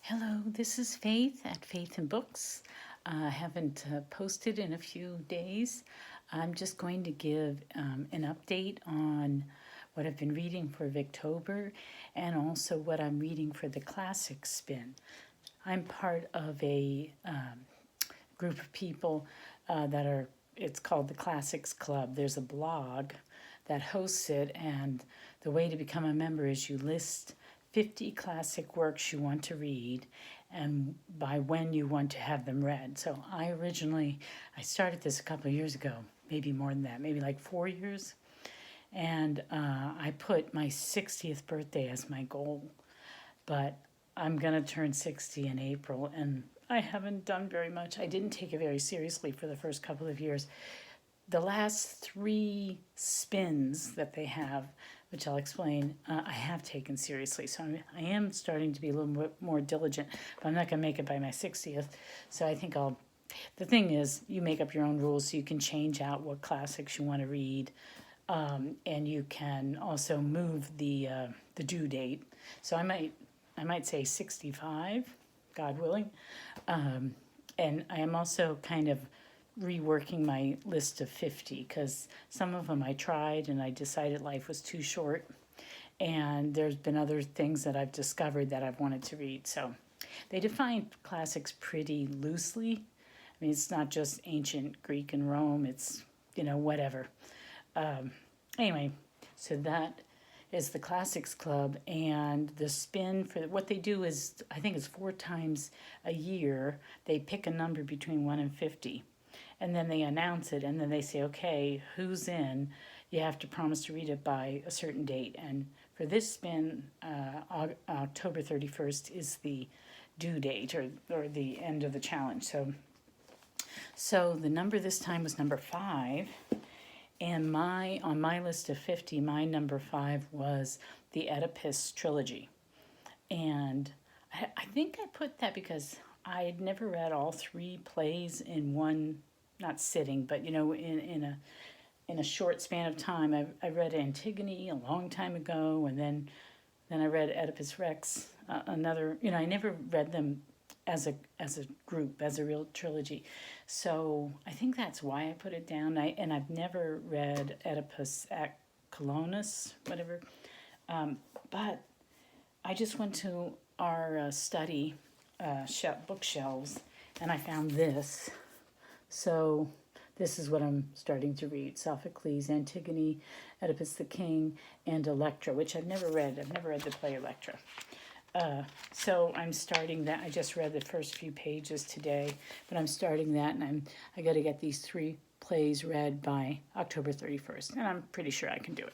Hello, this is Faith at Faith&books. I haven't posted in a few days. I'm just going to give an update on what I've been reading for Victober and also what I'm reading for the classic spin. I'm part of a group of people it's called the Classics Club. There's a blog that hosts it, and the way to become a member is you list 50 classic works you want to read and by when you want to have them read. So I started this a couple of years ago, maybe more than that, maybe like 4 years. And I put my 60th birthday as my goal, but I'm going to turn 60 in April, and I haven't done very much. I didn't take it very seriously for the first couple of years. The last 3 spins that they have, which I'll explain, I have taken seriously. So I am starting to be a little bit more diligent, but I'm not going to make it by my 60th. So I think the thing is, you make up your own rules so you can change out what classics you want to read. And you can also move the due date. So I might say 65, God willing. And I am also kind of reworking my list of 50 because some of them I tried and I decided life was too short. And there's been other things that I've discovered that I've wanted to read. So they define classics pretty loosely. I mean, it's not just ancient Greek and Rome. It's, whatever. Anyway, so that is the Classics Club, and the spin for what they do is, I think it's 4 times a year. They pick a number between 1 and 50, and then they announce it, and then they say, okay, who's in? You have to promise to read it by a certain date. And for this spin, October 31st is the due date or the end of the challenge. So the number this time was number 5. And on my list of 50, my number 5 was the Oedipus trilogy. And I think I put that because I had never read all 3 plays in one, not sitting, but in a short span of time. I read Antigone a long time ago, and then I read Oedipus Rex, another. I never read them as a group, as a real trilogy. So I think that's why I put it down. I've never read Oedipus at Colonus, whatever. But I just went to our study bookshelves, and I found this. So this is what I'm starting to read: Sophocles, Antigone, Oedipus the King, and Electra, which I've never read. I've never read the play Electra. So I'm starting that. I just read the first few pages today, but I'm starting that, and I got to get these 3 plays read by October 31st, and I'm pretty sure I can do it.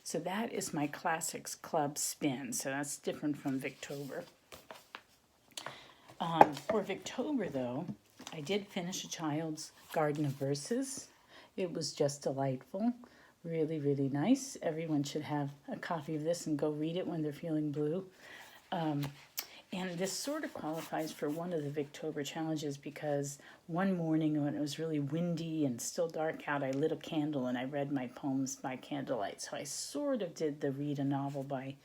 So that is my Classics Club spin. So that's different from Victober. For Victober, though, I did finish A Child's Garden of Verses. It was just delightful. Really, really nice. Everyone should have a copy of this and go read it when they're feeling blue. And this sort of qualifies for one of the Victober challenges because one morning when it was really windy and still dark out, I lit a candle and I read my poems by candlelight. So I sort of did the read a novel by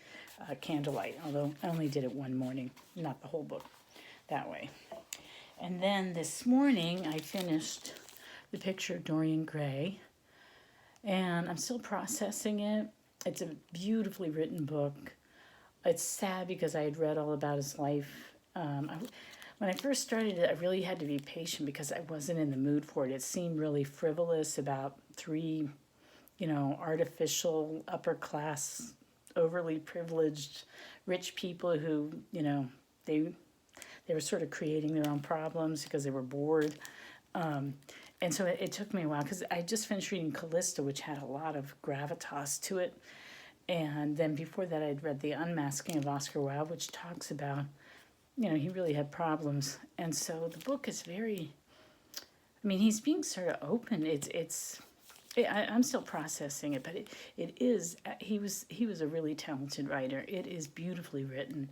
candlelight, although I only did it one morning, not the whole book that way. And then this morning I finished The Picture of Dorian Gray. And I'm still processing it. It's a beautifully written book. It's sad because I had read all about his life. When I first started it, I really had to be patient because I wasn't in the mood for it. It seemed really frivolous about 3, artificial, upper class, overly privileged, rich people who, they were sort of creating their own problems because they were bored. And so it took me a while because I just finished reading Callista, which had a lot of gravitas to it. And then before that, I'd read The Unmasking of Oscar Wilde, which talks about, he really had problems. And so the book is he's being sort of open. I'm still processing it, but it is, he was a really talented writer. It is beautifully written.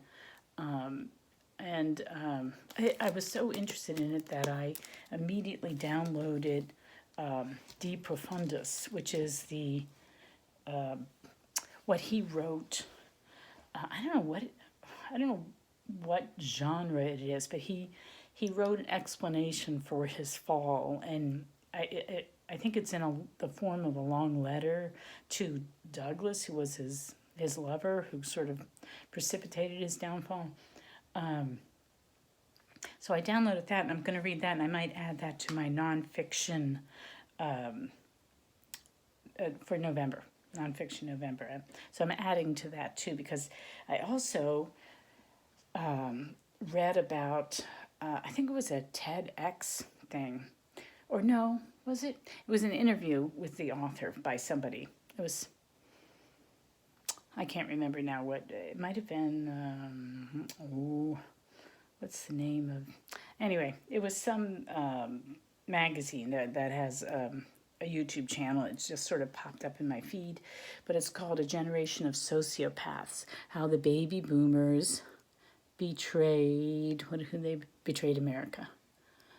And I was so interested in it that I immediately downloaded De Profundis, which is what he wrote. I don't know what genre it is, but he wrote an explanation for his fall, and I think it's in the form of a long letter to Douglas, who was his lover, who sort of precipitated his downfall. So I downloaded that, and I'm going to read that, and I might add that to my nonfiction for November, nonfiction November. So I'm adding to that too, because I also read about, I think it was a TEDx thing, or no, was it? It was an interview with the author by somebody. It was, I can't remember now what, it might have been, what's the name of, anyway, it was some magazine that has a YouTube channel. It's just sort of popped up in my feed, but it's called A Generation of Sociopaths, how the baby boomers betrayed America.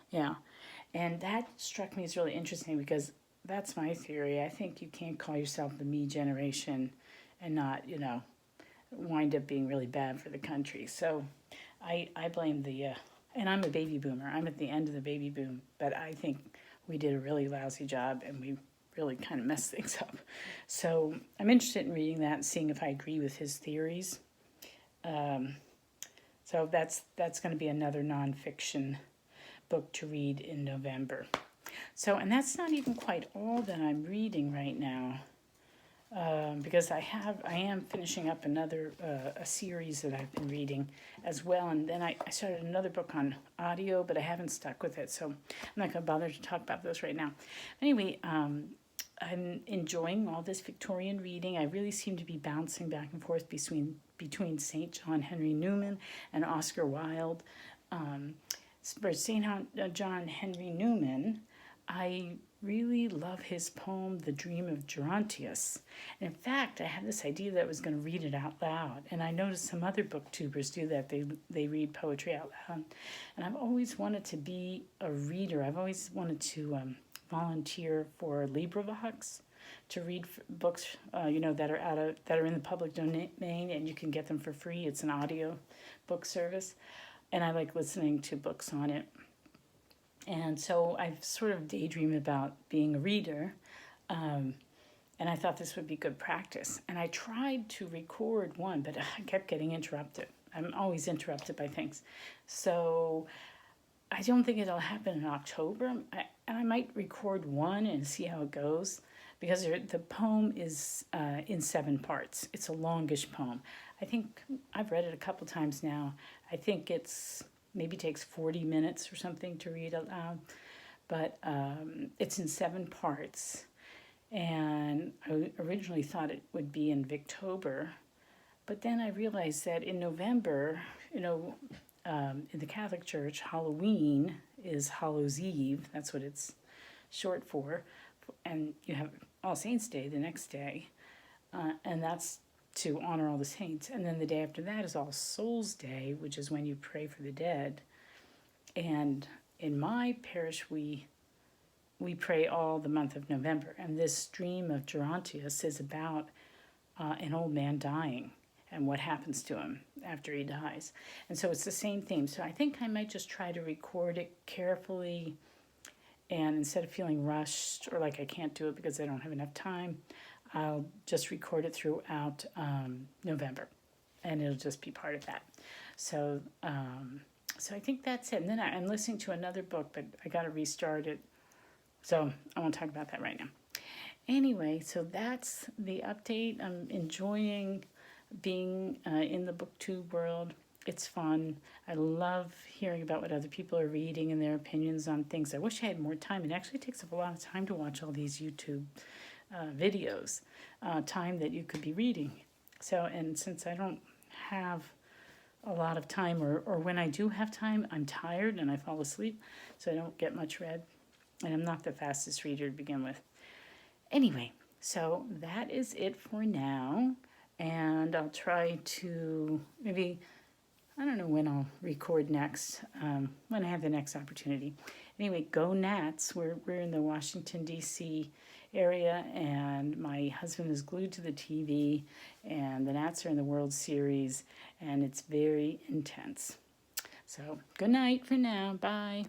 Yeah. And that struck me as really interesting, because that's my theory. I think you can't call yourself the me generation and not, wind up being really bad for the country. So I blame and I'm a baby boomer. I'm at the end of the baby boom, but I think we did a really lousy job, and we really kind of messed things up. So I'm interested in reading that and seeing if I agree with his theories. So that's going to be another nonfiction book to read in November. So, and that's not even quite all that I'm reading right now, because I am finishing up another a series that I've been reading as well, and then I started another book on audio, but I haven't stuck with it, so I'm not going to bother to talk about those right now. Anyway, I'm enjoying all this Victorian reading. I really seem to be bouncing back and forth between St. John Henry Newman and Oscar Wilde. For St. John Henry Newman, I really love his poem, The Dream of Gerontius. And in fact, I had this idea that I was going to read it out loud. And I noticed some other booktubers do that. They read poetry out loud. And I've always wanted to be a reader. I've always wanted to volunteer for LibriVox, to read books, that are in the public domain, and you can get them for free. It's an audio book service. And I like listening to books on it. And so I've sort of daydreamed about being a reader, and I thought this would be good practice. And I tried to record one, but I kept getting interrupted. I'm always interrupted by things. So I don't think it'll happen in October. I might record one and see how it goes, because the poem is in 7 parts. It's a longish poem. I think I've read it a couple times now. I think maybe takes 40 minutes or something to read out loud, but it's in 7 parts. And I originally thought it would be in Victober, but then I realized that in November, in the Catholic Church, Halloween is Hallows Eve. That's what it's short for. And you have All Saints' Day the next day, and that's to honor all the saints. And then the day after that is All Souls' Day, which is when you pray for the dead. And in my parish, we pray all the month of November. And this Dream of Gerontius is about an old man dying and what happens to him after he dies. And so it's the same theme. So I think I might just try to record it carefully, and instead of feeling rushed or like I can't do it because I don't have enough time, I'll just record it throughout November, and it'll just be part of that. So I think that's it. And then I'm listening to another book, but I got to restart it. So I won't talk about that right now. Anyway, so that's the update. I'm enjoying being in the booktube world. It's fun. I love hearing about what other people are reading and their opinions on things. I wish I had more time. It actually takes up a lot of time to watch all these YouTube videos, time that you could be reading. So, and since I don't have a lot of time, or when I do have time, I'm tired and I fall asleep, so I don't get much read. And I'm not the fastest reader to begin with. Anyway, so that is it for now. And I'll try to maybe, I don't know when I'll record next, when I have the next opportunity. Anyway, go Nats. We're in the Washington, D.C. area, and my husband is glued to the TV, and the Nats are in the World Series, and it's very intense. So good night for now. Bye.